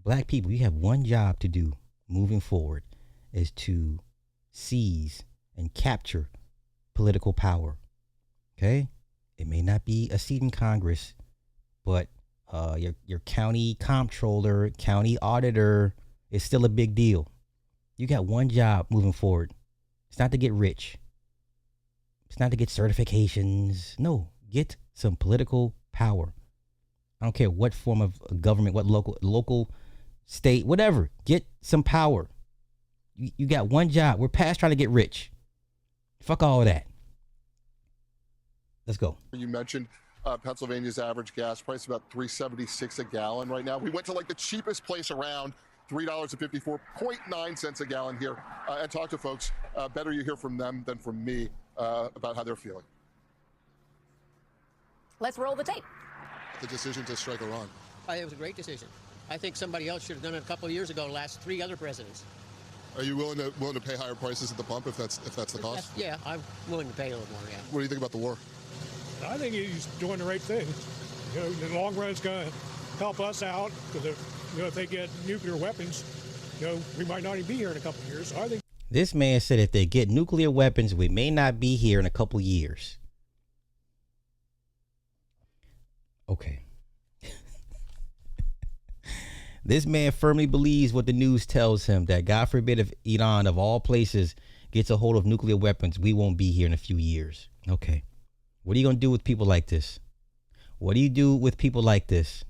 Black people, you have one job to do moving forward, is to seize and capture political power. Okay? It may not be a seat in Congress, but your county comptroller, county auditor is still a big deal. You got one job moving forward. It's not to get rich. It's not to get certifications. No, get some political power. I don't care what form of government, what local, state, whatever. Get some power. You got one job. We're past trying to get rich. Fuck all of that. Let's go. You mentioned Pennsylvania's average gas price about $3.76 a gallon right now. We went to like the cheapest place around, $3.54.9 a gallon here, and talk to folks. Better you hear from them than from me about how they're feeling. Let's roll the tape. The decision to strike Iran. It was a great decision. I think somebody else should have done it a couple of years ago, last 3 other presidents. Are you willing to pay higher prices at the pump if that's the cost? Yeah, I'm willing to pay a little more, yeah. What do you think about the war? I think he's doing the right thing. You know, in the long run, it's going to help us out because if they get nuclear weapons, we might not even be here in a couple of years. So I think this man said if they get nuclear weapons, we may not be here in a couple years. Okay. This man firmly believes what the news tells him, that God forbid if Iran, of all places, gets a hold of nuclear weapons, we won't be here in a few years. Okay. What are you going to do with people like this? What do you do with people like this?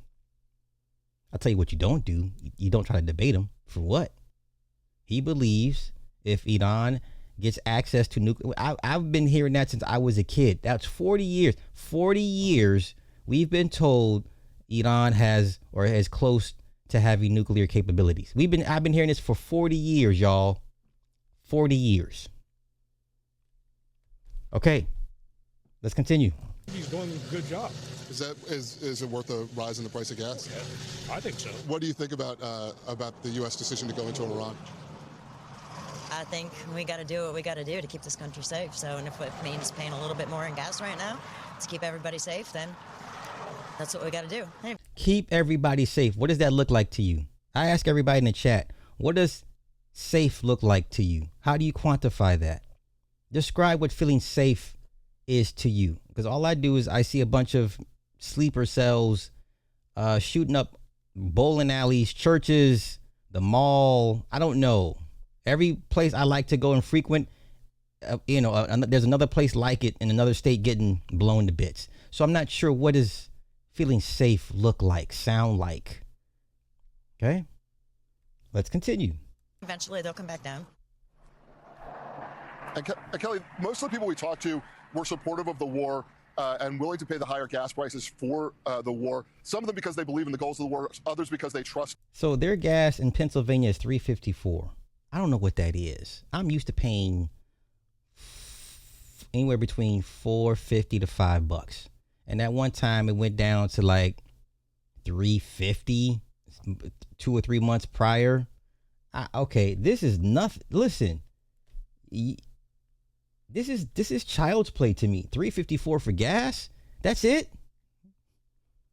I'll tell you what you don't do. You don't try to debate him. For what? He believes if Iran gets access to nuclear... I've been hearing that since I was a kid. That's 40 years. 40 years we've been told Iran has or is close to having nuclear capabilities. I've been hearing this for 40 years, y'all. 40 years. Okay. Let's continue. he's doing a good job. Is it worth a rise in the price of gas? I think so. What do you think about the U.S. decision to go into Iran? I think we got to do what we got to do to keep this country safe. So, and if it means paying a little bit more in gas right now to keep everybody safe, then that's what we got to do. Hey. Keep everybody safe. What does that look like to you? I ask everybody in the chat, what does safe look like to you? How do you quantify that? Describe what feeling safe is to you. Because all I do is I see a bunch of sleeper cells shooting up bowling alleys, churches, the mall. I don't know. Every place I like to go and frequent, there's another place like it in another state getting blown to bits. So I'm not sure what does feeling safe look like, sound like. Okay, let's continue. Eventually they'll come back down. And Kelly, most of the people we talked to were supportive of the war and willing to pay the higher gas prices for the war. Some of them because they believe in the goals of the war, others because they trust. So their gas in Pennsylvania is $3.54. I don't know what that is. I'm used to paying anywhere between $4.50 to $5. And at one time it went down to like $3.50 2 or 3 months prior. Okay, this is nothing. Listen, this is child's play to me. $3.54 for gas. That's it.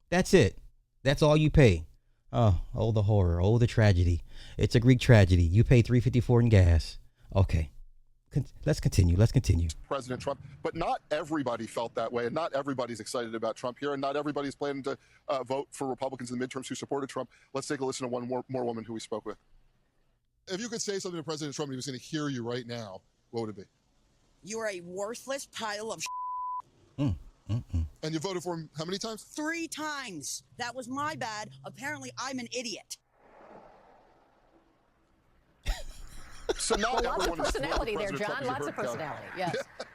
That's all you pay. Oh, the horror. Oh, the tragedy. It's a Greek tragedy. You pay $3.54 in gas. Okay. Let's continue. President Trump, but not everybody felt that way, and not everybody's excited about Trump here, and not everybody's planning to vote for Republicans in the midterms who supported Trump. Let's take a listen to one more woman who we spoke with. If you could say something to President Trump and he was going to hear you right now, what would it be? You are a worthless pile of And you voted for him how many times? 3 times. That was my bad. Apparently, I'm an idiot. So not Lots of everyone is thrilled personality with there, President John. Trump, as Lots you of heard, Kelly. personality. Yes. Yeah.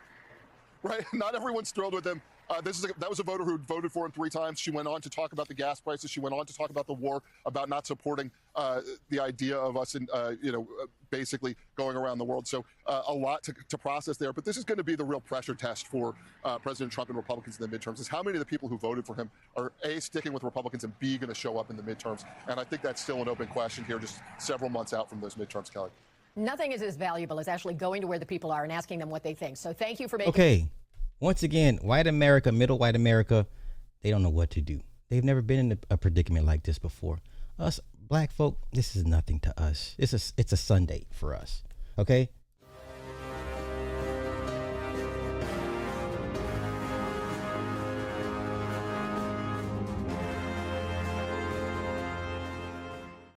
Right. Not everyone's thrilled with him. That was a voter who voted for him 3 times. She went on to talk about the gas prices. She went on to talk about the war, about not supporting the idea of us, basically going around the world. So a lot to process there. But this is going to be the real pressure test for President Trump and Republicans in the midterms. Is how many of the people who voted for him are A, sticking with Republicans, and B, going to show up in the midterms. And I think that's still an open question here, just several months out from those midterms, Kelly. Nothing is as valuable as actually going to where the people are and asking them what they think. So thank you for making. Okay. Once again, white America, middle white America, they don't know what to do. They've never been in a predicament like this before. Us black folk, this is nothing to us. It's a Sunday for us. Okay?